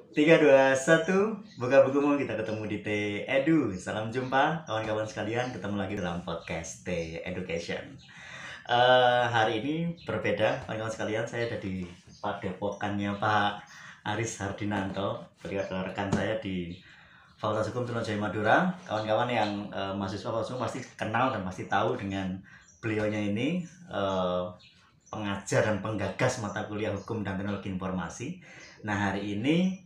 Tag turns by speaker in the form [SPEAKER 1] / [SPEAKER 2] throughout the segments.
[SPEAKER 1] Tiga, dua, satu, buka bukumu, kita ketemu di T Edu. Salam jumpa kawan-kawan sekalian, ketemu lagi dalam podcast T Education. Hari ini berbeda, kawan-kawan sekalian, saya ada di padepokannya Pak Aris Hardinanto. Beliau adalah rekan saya di Fakultas Hukum Trunojoyo Madura. Kawan-kawan yang mahasiswa Fakultas Hukum pasti kenal dan pasti tahu dengan beliaunya ini, pengajar dan penggagas mata kuliah Hukum dan Teknologi Informasi. Nah, hari ini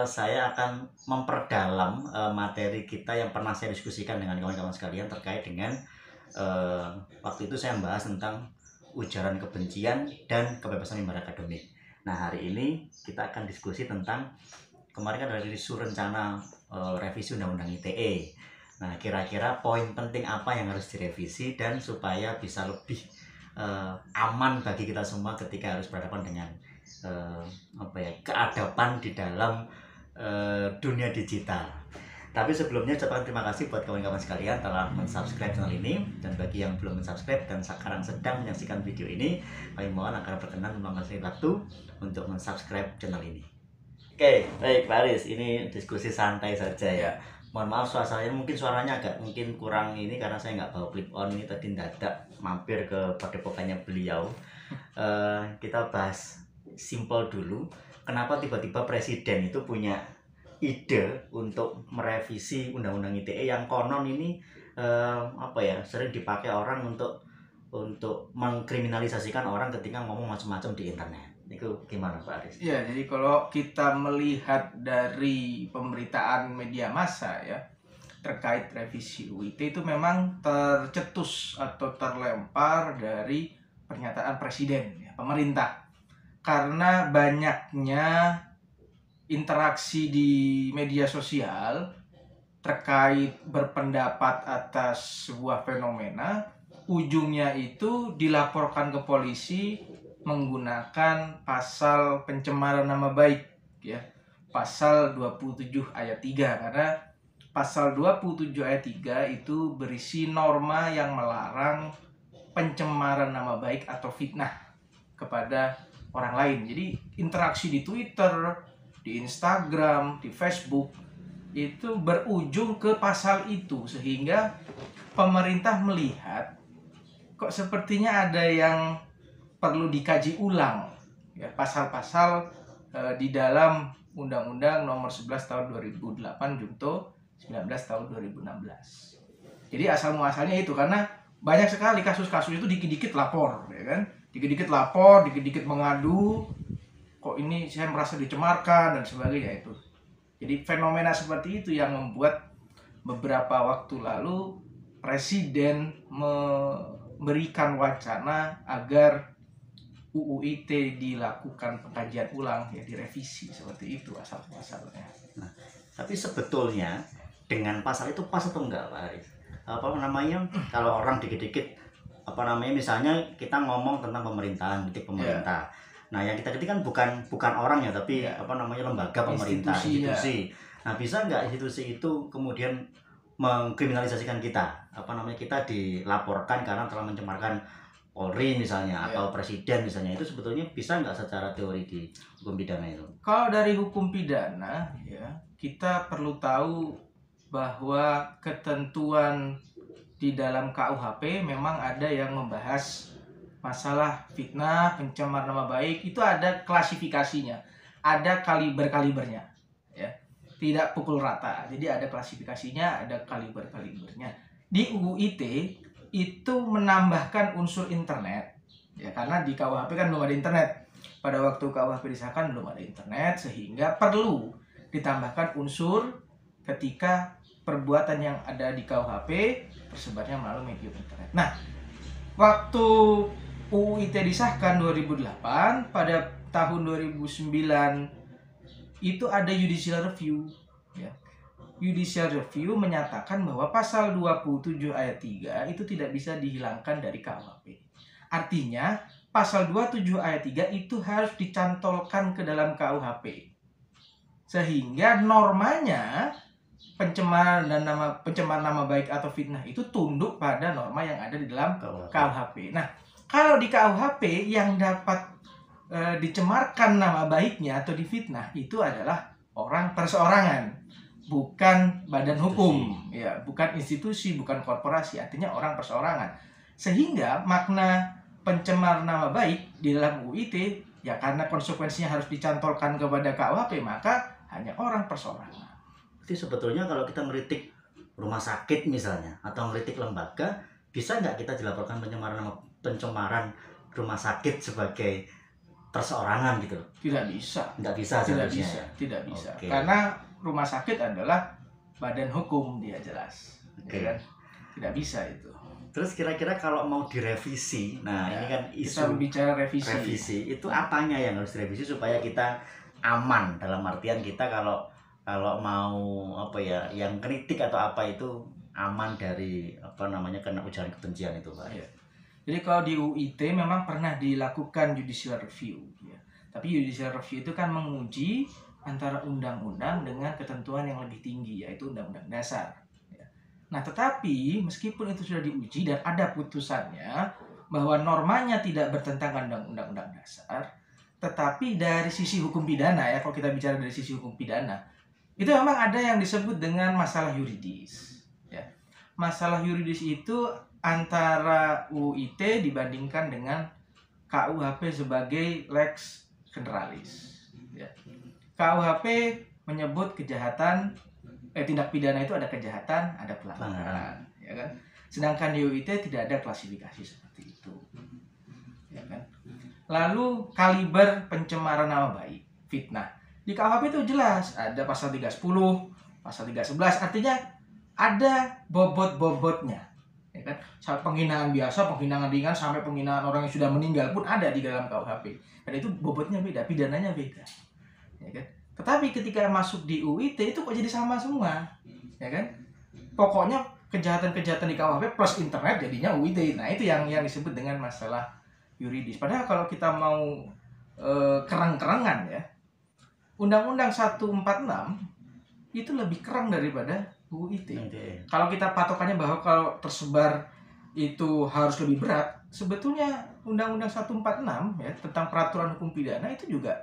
[SPEAKER 1] saya akan memperdalam materi kita yang pernah saya diskusikan dengan kawan-kawan sekalian terkait dengan waktu itu saya membahas tentang ujaran kebencian dan kebebasan mimbar akademik. Nah, hari ini kita akan diskusi tentang kemarin kan ada isu rencana revisi Undang-Undang ITE. Nah, kira-kira poin penting apa yang harus direvisi dan supaya bisa lebih aman bagi kita semua ketika harus berhadapan dengan keadaban di dalam dunia digital. Tapi sebelumnya ucapkan terima kasih buat kawan-kawan sekalian telah mensubscribe channel ini, dan bagi yang belum mensubscribe dan sekarang sedang menyaksikan video ini, kami mohon agar berkenan meluangkan waktu untuk mensubscribe channel ini. Oke, baik Pak Aris, ini diskusi santai saja ya. Mohon maaf suaranya agak mungkin kurang ini karena saya nggak bawa clip on ini, tadi mendadak mampir ke padepokannya beliau. Kita bahas simple dulu. Kenapa tiba-tiba presiden itu punya ide untuk merevisi Undang-Undang ITE yang konon ini sering dipakai orang untuk mengkriminalisasikan orang ketika ngomong macam-macam di internet. Itu gimana Pak Aris?
[SPEAKER 2] Ya, jadi kalau kita melihat dari pemberitaan media massa ya terkait revisi UU ITE itu memang tercetus atau terlempar dari pernyataan presiden ya, pemerintah. Karena banyaknya interaksi di media sosial terkait berpendapat atas sebuah fenomena, ujungnya itu dilaporkan ke polisi menggunakan pasal pencemaran nama baik ya, pasal 27 ayat 3, karena pasal 27 ayat 3 itu berisi norma yang melarang pencemaran nama baik atau fitnah kepada orang lain. Jadi interaksi di Twitter, di Instagram, di Facebook itu berujung ke pasal itu, sehingga pemerintah melihat kok sepertinya ada yang perlu dikaji ulang ya, pasal-pasal di dalam Undang-Undang Nomor 11 Tahun 2008 Junto 19 Tahun 2016. Jadi asal muasalnya itu karena banyak sekali kasus-kasus itu dikit-dikit lapor ya kan, dikit-dikit lapor, dikit-dikit mengadu, kok ini saya merasa dicemarkan dan sebagainya itu. Jadi fenomena seperti itu yang membuat beberapa waktu lalu presiden memberikan wacana agar UU ITE dilakukan pengkajian ulang ya, direvisi, seperti itu asal-muasalnya.
[SPEAKER 1] Nah, tapi sebetulnya dengan pasal itu pas atau enggak Pak Aris? Kalau orang dikit-dikit misalnya kita ngomong tentang pemerintahan, kritik pemerintah. Nah, yang kita kritik kan bukan orang ya, tapi lembaga pemerintah, institusi. Nah, bisa nggak institusi itu kemudian mengkriminalisasikan kita? Kita dilaporkan karena telah mencemarkan Polri misalnya atau presiden misalnya, itu sebetulnya bisa nggak secara teori di hukum pidana itu?
[SPEAKER 2] Kalau dari hukum pidana ya, kita perlu tahu bahwa ketentuan di dalam KUHP memang ada yang membahas masalah fitnah, pencemaran nama baik, itu ada klasifikasinya, ada kaliber-kalibernya ya. Tidak pukul rata. Jadi ada klasifikasinya, ada kaliber-kalibernya. Di UU ITE itu menambahkan unsur internet ya, karena di KUHP kan belum ada internet. Pada waktu KUHP disahkan belum ada internet, sehingga perlu ditambahkan unsur ketika perbuatan yang ada di KUHP tersebarnya melalui medium internet. Nah, waktu UU ITE disahkan 2008, pada tahun 2009 itu ada judicial review ya. Judicial review menyatakan bahwa pasal 27 ayat 3 itu tidak bisa dihilangkan dari KUHP. Artinya, pasal 27 ayat 3 itu harus dicantolkan ke dalam KUHP. Sehingga normanya pencemaran nama baik atau fitnah itu tunduk pada norma yang ada di dalam KUHP. Nah, kalau di KUHP yang dapat dicemarkan nama baiknya atau difitnah itu adalah orang perseorangan, bukan badan hukum, ya, bukan institusi, bukan korporasi, artinya orang perseorangan. Sehingga makna pencemar nama baik di dalam UU ITE ya karena konsekuensinya harus dicantolkan kepada KUHP, maka hanya orang perseorangan.
[SPEAKER 1] Jadi sebetulnya kalau kita meritik rumah sakit misalnya atau meritik lembaga, bisa nggak kita dilaporkan pencemaran rumah sakit sebagai perseorangan gitu?
[SPEAKER 2] Tidak bisa.
[SPEAKER 1] Nggak bisa seharusnya.
[SPEAKER 2] Tidak bisa.
[SPEAKER 1] Oke.
[SPEAKER 2] Karena rumah sakit adalah badan hukum, dia jelas.
[SPEAKER 1] Oke.
[SPEAKER 2] Ya kan? Tidak bisa itu.
[SPEAKER 1] Terus kira-kira kalau mau direvisi, nah
[SPEAKER 2] Ya,
[SPEAKER 1] ini kan
[SPEAKER 2] kita
[SPEAKER 1] isu
[SPEAKER 2] bicara revisi.
[SPEAKER 1] revisi itu apanya yang harus direvisi supaya kita aman, dalam artian kita kalau mau apa ya, yang kritik atau apa itu aman dari apa namanya kena ujaran kebencian itu, Pak.
[SPEAKER 2] Ya. Jadi kalau di UU ITE memang pernah dilakukan judicial review, ya. Tapi judicial review itu kan menguji antara undang-undang dengan ketentuan yang lebih tinggi, yaitu undang-undang dasar. Ya. Nah, tetapi meskipun itu sudah diuji dan ada putusannya bahwa normanya tidak bertentangan dengan undang-undang dasar, tetapi dari sisi hukum pidana, ya, kalau kita bicara dari sisi hukum pidana, itu memang ada yang disebut dengan masalah yuridis. Ya. Masalah yuridis itu antara UU ITE dibandingkan dengan KUHP sebagai lex generalis. Ya. KUHP menyebut kejahatan, tindak pidana itu ada kejahatan, ada pelanggaran, ya kan? Sedangkan di UU ITE tidak ada klasifikasi seperti itu, ya kan? Lalu kaliber pencemaran nama baik, fitnah. Di KUHP itu jelas ada pasal 310, pasal 311, artinya ada bobot-bobotnya. Ya kan? Sampai penghinaan biasa, penghinaan ringan, sampai penghinaan orang yang sudah meninggal pun ada di dalam KUHP. Dan itu bobotnya beda, pidananya beda. Ya kan? Tetapi ketika masuk di UU ITE itu kok jadi sama semua. Ya kan? Pokoknya kejahatan-kejahatan di KUHP plus internet jadinya UU ITE. Nah, itu yang disebut dengan masalah yuridis. Padahal kalau kita mau kerang-kerangan ya, Undang-Undang 146 itu lebih kerang daripada UU ITE. Kalau kita patokannya bahwa kalau tersebar itu harus lebih berat, sebetulnya Undang-Undang 146 ya tentang peraturan hukum pidana itu juga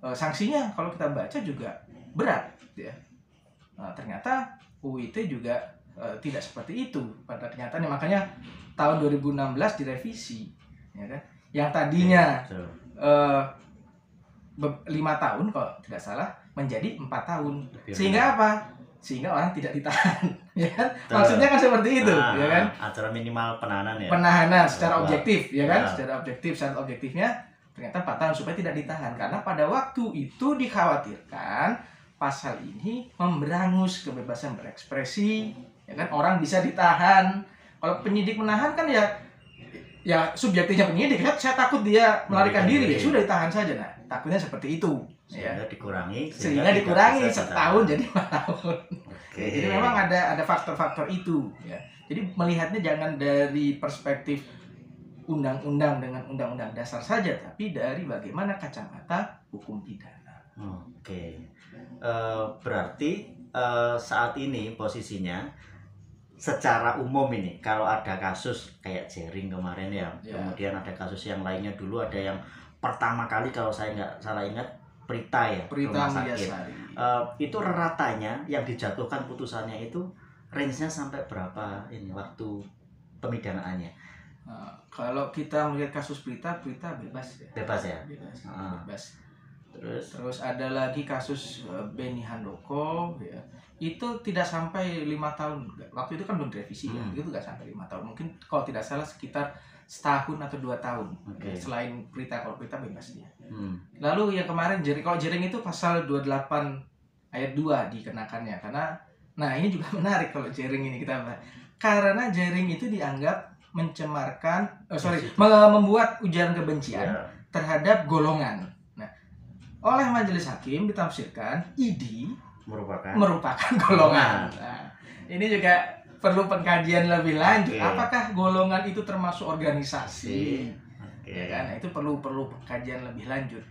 [SPEAKER 2] sanksinya kalau kita baca juga berat ya. Nah, ternyata UU ITE juga tidak seperti itu pada kenyataannya, makanya tahun 2016 direvisi ya kan. Yang tadinya 5 tahun kalau tidak salah menjadi 4 tahun. Sehingga apa? Sehingga orang tidak ditahan, ya kan? Maksudnya kan seperti itu, ya kan?
[SPEAKER 1] Aturan minimal penahanan ya.
[SPEAKER 2] Penahanan secara objektif, ya kan?
[SPEAKER 1] Ya.
[SPEAKER 2] Secara objektifnya ternyata 4 tahun supaya tidak ditahan karena pada waktu itu dikhawatirkan pasal ini memberangus kebebasan berekspresi, ya kan? Orang bisa ditahan. Kalau penyidik menahan kan ya subjektifnya penyidik, saya takut dia melarikan diri, ya sudah ditahan saja. Nah, takutnya seperti itu.
[SPEAKER 1] Sehingga dikurangi
[SPEAKER 2] setahun jadi 4 tahun.
[SPEAKER 1] Oke.
[SPEAKER 2] Jadi memang ada faktor-faktor itu ya. Jadi melihatnya jangan dari perspektif undang-undang dengan undang-undang dasar saja, tapi dari bagaimana kacamata hukum pidana.
[SPEAKER 1] Oke. Berarti saat ini posisinya secara umum ini kalau ada kasus kayak Jering kemarin ya, kemudian ada kasus yang lainnya dulu, ada yang pertama kali kalau saya nggak salah ingat Prita rumah sakit. Itu ratanya yang dijatuhkan putusannya itu range-nya sampai berapa ini waktu pemidanaannya?
[SPEAKER 2] Kalau kita melihat kasus Prita bebas ya.
[SPEAKER 1] Bebas ya?
[SPEAKER 2] Bebas.
[SPEAKER 1] Terus
[SPEAKER 2] ada lagi kasus Beni Handoko ya. Itu tidak sampai 5 tahun. Waktu itu kan belum direvisi ya. Itu nggak sampai 5 tahun. Mungkin kalau tidak salah sekitar setahun atau 2 tahun.
[SPEAKER 1] Okay.
[SPEAKER 2] Selain Prita, kalau Prita bebas dia. Lalu yang kemarin kalau Jering itu pasal 28 ayat 2 dikenakannya karena nah ini juga menarik kalau Jering ini kita bahas. Karena Jering itu dianggap mencemarkan membuat ujaran kebencian terhadap golongan. Nah, oleh majelis hakim ditafsirkan ID merupakan golongan. Nah, ini juga perlu pengkajian lebih lanjut. Apakah golongan itu termasuk organisasi? Ya kan? Itu perlu pengkajian lebih lanjut.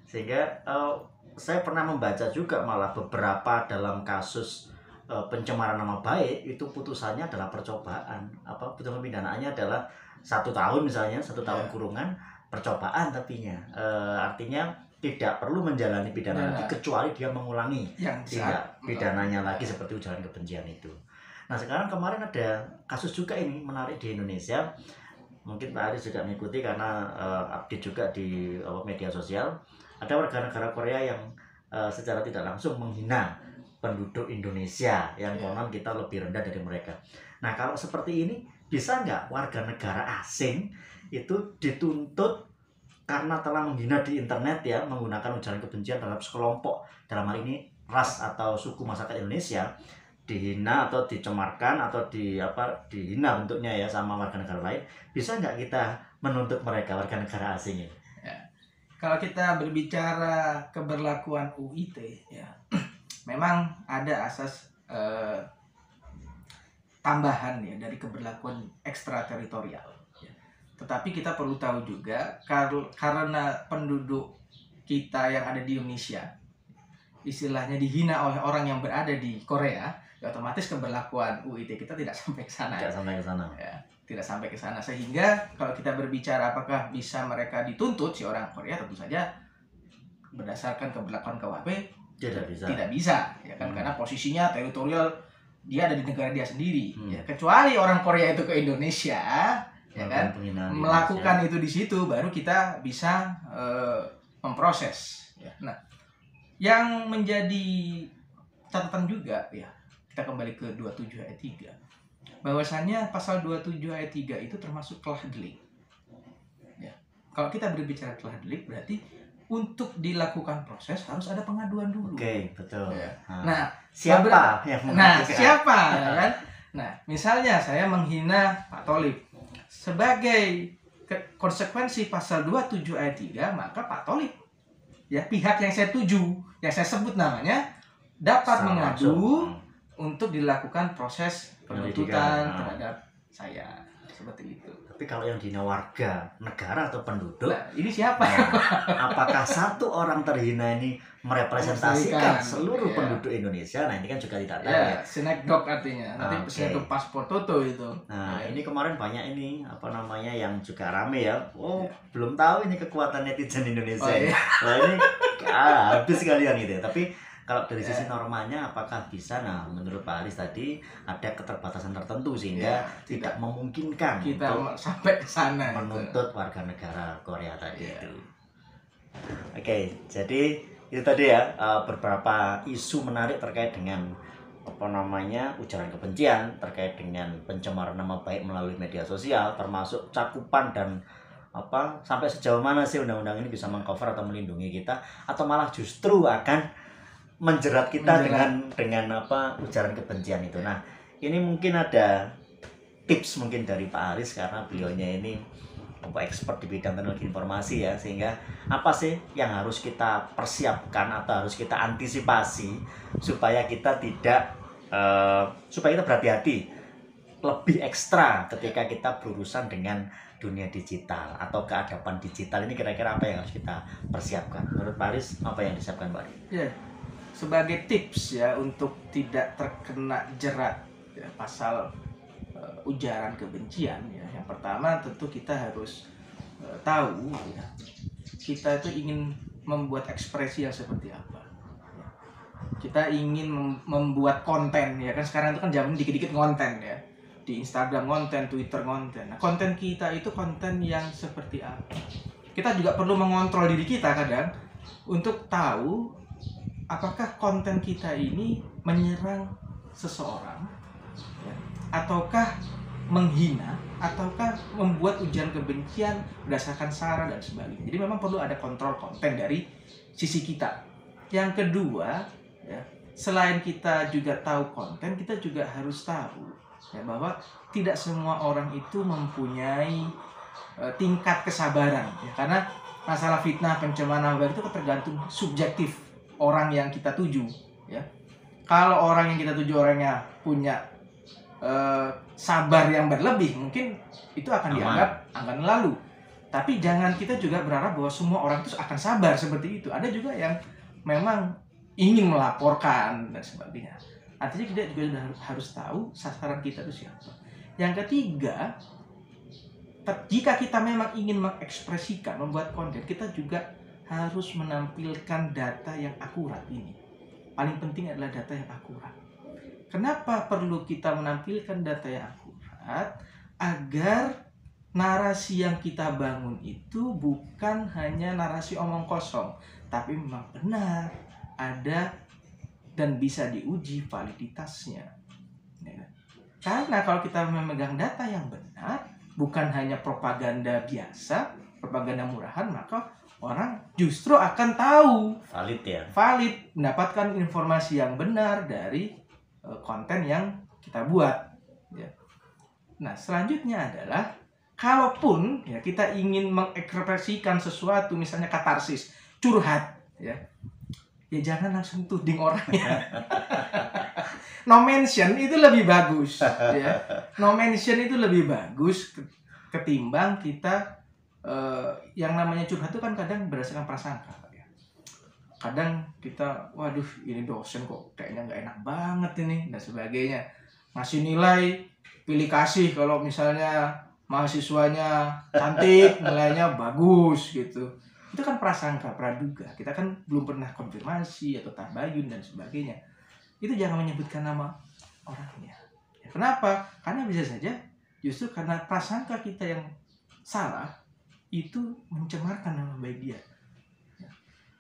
[SPEAKER 1] Sehingga saya pernah membaca juga malah beberapa dalam kasus pencemaran nama baik itu putusannya adalah percobaan. Putusan pidanaannya adalah 1 tahun misalnya, 1 tahun kurungan percobaan tapinya. Artinya tidak perlu menjalani pidana
[SPEAKER 2] Nah,
[SPEAKER 1] lagi kecuali dia mengulangi
[SPEAKER 2] yang
[SPEAKER 1] tindak pidananya lagi seperti ujaran kebencian itu. Nah sekarang kemarin ada kasus juga ini menarik di Indonesia, mungkin Pak Aris juga mengikuti karena update juga di media sosial. Ada warga negara Korea yang secara tidak langsung menghina penduduk Indonesia yang konon kita lebih rendah dari mereka. Nah kalau seperti ini bisa nggak warga negara asing itu dituntut karena telah menghina di internet ya, menggunakan ujaran kebencian terhadap sekelompok, dalam hal ini ras atau suku masyarakat Indonesia, dihina atau dicemarkan atau dihina bentuknya ya sama warga negara lain, bisa nggak kita menuntut mereka warga negara asing ini?
[SPEAKER 2] Kalau kita berbicara keberlakuan UIT ya, memang ada asas tambahan ya dari keberlakuan ekstrateritorial. Ya. Tetapi kita perlu tahu juga karena penduduk kita yang ada di Indonesia istilahnya dihina oleh orang yang berada di Korea, ya otomatis keberlakuan UIT kita tidak sampai ke sana.
[SPEAKER 1] Tidak sampai ke sana.
[SPEAKER 2] Ya, tidak sampai ke sana. Sehingga kalau kita berbicara apakah bisa mereka dituntut si orang Korea, tentu saja berdasarkan keberlakuan KUHP
[SPEAKER 1] tidak bisa.
[SPEAKER 2] Tidak bisa, ya kan? Karena posisinya teritorial dia ada di negara dia sendiri. Ya, kecuali orang Korea itu ke Indonesia, ya kan? Melakukan itu di situ, baru kita bisa memproses. Ya. Nah, yang menjadi catatan juga ya, kita kembali ke 27 ayat 3. Bahwasannya pasal 27 ayat 3 itu termasuk telah delik. Ya. Kalau kita berbicara telah delik berarti untuk dilakukan proses harus ada pengaduan dulu.
[SPEAKER 1] Oke, betul.
[SPEAKER 2] Ya.
[SPEAKER 1] Nah, siapa yang melakukan?
[SPEAKER 2] Nah, siapa ya kan? Nah, misalnya saya menghina Pak Tholib. Sebagai konsekuensi pasal 27 ayat 3, maka Pak Tholib ya pihak yang saya tuju, yang saya sebut namanya dapat mengadu untuk dilakukan proses penuntutan terhadap saya, seperti itu.
[SPEAKER 1] Tapi kalau yang dihina warga negara atau penduduk,
[SPEAKER 2] nah, ini siapa?
[SPEAKER 1] Apakah satu orang terhina ini merepresentasikan seluruh penduduk Indonesia? Nah ini kan juga tidak tahu ya.
[SPEAKER 2] Snapdog artinya, nanti snapdog paspor Toto itu.
[SPEAKER 1] Nah ini kemarin banyak ini yang juga rame ya. Belum tahu ini kekuatan netizen Indonesia. Nah ini habis sekalian gitu ya. Tapi kalau dari sisi normanya apakah bisa? Nah menurut Pak Aris tadi ada keterbatasan tertentu sehingga tidak memungkinkan
[SPEAKER 2] kita
[SPEAKER 1] untuk
[SPEAKER 2] sampai ke sana
[SPEAKER 1] menuntut warga negara Korea tadi itu. Oke, jadi itu tadi ya beberapa isu menarik terkait dengan ujaran kebencian, terkait dengan pencemaran nama baik melalui media sosial, termasuk cakupan dan sampai sejauh mana sih undang-undang ini bisa mengcover atau melindungi kita, atau malah justru akan menjerat kita dengan ujaran kebencian itu. Nah ini mungkin ada tips mungkin dari Pak Aris karena beliaunya ini expert di bidang teknologi informasi ya, sehingga apa sih yang harus kita persiapkan atau harus kita antisipasi supaya kita berhati-hati lebih ekstra ketika kita berurusan dengan dunia digital atau keadaban digital ini, kira-kira apa yang harus kita persiapkan? Menurut Pak Aris apa yang disiapkan Pak Aris?
[SPEAKER 2] Ya, sebagai tips ya untuk tidak terkena jerat ya, pasal ujaran kebencian ya. Yang pertama tentu kita harus tahu ya, kita itu ingin membuat ekspresi yang seperti apa. Ya. Kita ingin membuat konten ya kan, sekarang itu kan zaman dikit-dikit konten ya. Di Instagram konten, Twitter konten. Nah, konten kita itu konten yang seperti apa? Kita juga perlu mengontrol diri kita kadang untuk tahu apakah konten kita ini menyerang seseorang ya, ataukah menghina, ataukah membuat ujaran kebencian berdasarkan sara dan sebagainya. Jadi memang perlu ada kontrol konten dari sisi kita. Yang kedua ya, selain kita juga tahu konten, kita juga harus tahu ya, bahwa tidak semua orang itu mempunyai tingkat kesabaran ya, karena masalah fitnah, pencemaran nama baik itu tergantung subjektif orang yang kita tuju ya. Kalau orang yang kita tuju orangnya punya sabar yang berlebih, mungkin itu akan dianggap akan lalu. Tapi jangan kita juga berharap bahwa semua orang itu akan sabar seperti itu. Ada juga yang memang ingin melaporkan dan sebagainya. Artinya kita juga harus tahu sasaran kita itu siapa. Yang ketiga, jika kita memang ingin mengekspresikan, membuat konten, kita juga harus menampilkan data yang akurat ini. Paling penting adalah data yang akurat. Kenapa perlu kita menampilkan data yang akurat? Agar narasi yang kita bangun itu bukan hanya narasi omong kosong, tapi memang benar, ada dan bisa diuji validitasnya. Karena kalau kita memegang data yang benar, bukan hanya propaganda biasa, propaganda murahan, maka orang justru akan tahu valid, mendapatkan informasi yang benar dari konten yang kita buat. Ya. Nah, selanjutnya adalah kalaupun ya kita ingin mengekspresikan sesuatu, misalnya katarsis, curhat, ya jangan langsung tuding orangnya. No mention itu lebih bagus, ya. No mention itu lebih bagus ketimbang kita yang namanya curhat itu kan kadang berdasarkan prasangka, ya. Kadang kita, waduh ini dosen kok kayaknya nggak enak banget ini dan sebagainya, ngasih nilai pilih kasih kalau misalnya mahasiswanya cantik nilainya bagus gitu. Itu kan prasangka, praduga. Kita kan belum pernah konfirmasi atau tabayun dan sebagainya. Itu jangan menyebutkan nama orangnya. Ya, kenapa? Karena bisa saja justru karena prasangka kita yang salah itu mencemarkan nama baik dia. Ya.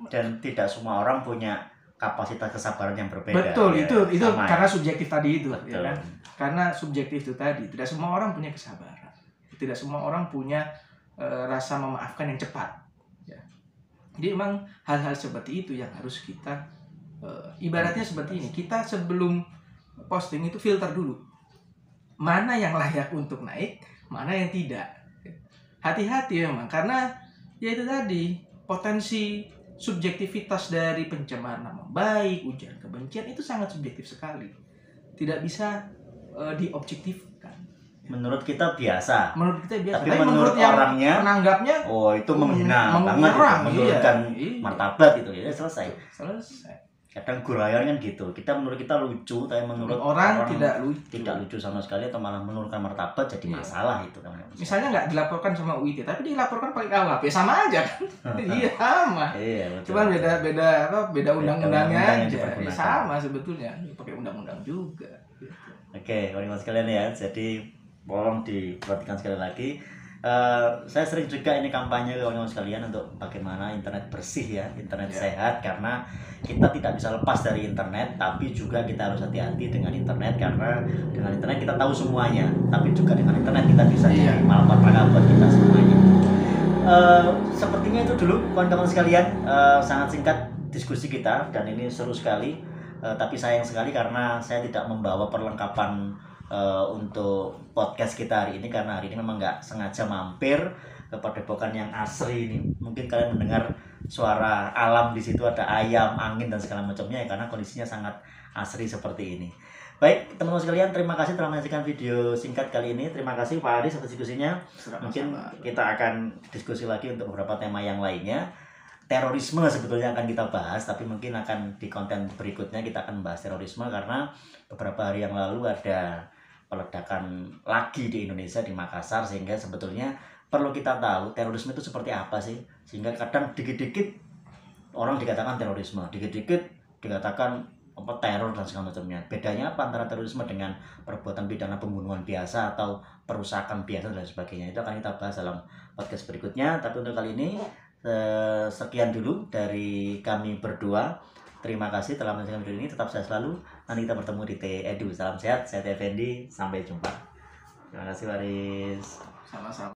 [SPEAKER 1] Dan tidak semua orang punya kapasitas kesabaran yang berbeda.
[SPEAKER 2] Betul,
[SPEAKER 1] ya,
[SPEAKER 2] itu
[SPEAKER 1] sama,
[SPEAKER 2] karena
[SPEAKER 1] ya.
[SPEAKER 2] subjektif tadi itu,
[SPEAKER 1] Betul.
[SPEAKER 2] ya kan? Karena subjektif itu tadi, tidak semua orang punya kesabaran. Tidak semua orang punya rasa memaafkan yang cepat. Ya. Jadi memang hal-hal seperti itu yang harus kita ibaratnya seperti ini, kita sebelum posting itu filter dulu mana yang layak untuk naik, mana yang tidak. Hati-hati memang, karena ya itu tadi potensi subjektivitas dari pencemaran nama baik, ujaran kebencian itu sangat subjektif sekali, tidak bisa diobjektifkan.
[SPEAKER 1] Menurut kita biasa.
[SPEAKER 2] Tapi
[SPEAKER 1] menurut yang orangnya
[SPEAKER 2] menanggapnya
[SPEAKER 1] itu menghina banget gitu, menurunkan martabat itu ya selesai. Kadang guraian kan gitu. Menurut kita lucu, tapi menurut orang tidak lucu sama sekali atau malah menurunkan martabat jadi masalah itu kan.
[SPEAKER 2] Misalnya nggak dilaporkan sama UIT, tapi dilaporkan pakai KUHP, sama aja kan? Iya sama.
[SPEAKER 1] Iya, betul.
[SPEAKER 2] Cuman beda undang-undangnya aja. Sama sebetulnya, pakai undang-undang juga.
[SPEAKER 1] Oke, kawan-kawan sekalian ya. Jadi tolong diperhatikan sekali lagi. Saya sering juga ini kampanye kawan-kawan sekalian untuk bagaimana internet bersih ya, internet sehat, karena kita tidak bisa lepas dari internet, tapi juga kita harus hati-hati dengan internet, karena dengan internet kita tahu semuanya, tapi juga dengan internet kita bisa jadi malapetaka buat kita semuanya. Sepertinya itu dulu kawan-kawan sekalian, sangat singkat diskusi kita dan ini seru sekali, tapi sayang sekali karena saya tidak membawa perlengkapan untuk podcast kita hari ini, karena hari ini memang nggak sengaja mampir ke Padepokan yang asri ini. Mungkin kalian mendengar suara alam di situ, ada ayam, angin dan segala macamnya ya, karena kondisinya sangat asri seperti ini. Baik teman-teman sekalian, terima kasih telah menyaksikan video singkat kali ini. Terima kasih Pak Aris atas diskusinya. Mungkin kita akan diskusi lagi untuk beberapa tema yang lainnya. Terorisme sebetulnya akan kita bahas, tapi mungkin akan di konten berikutnya kita akan bahas terorisme, karena beberapa hari yang lalu ada peledakan lagi di Indonesia, di Makassar, sehingga sebetulnya perlu kita tahu terorisme itu seperti apa sih, sehingga kadang dikit-dikit orang dikatakan terorisme, dikit-dikit dikatakan teror dan segala macamnya. Bedanya apa antara terorisme dengan perbuatan pidana pembunuhan biasa atau perusakan biasa dan sebagainya, itu akan kita bahas dalam podcast berikutnya. Tapi untuk kali ini sekian dulu dari kami berdua. Terima kasih telah menyaksikan video ini. Tetap sehat selalu. Nanti kita bertemu di Edu. Salam sehat. Saya Effendi. Sampai jumpa. Terima kasih Waris.
[SPEAKER 2] Sama-sama.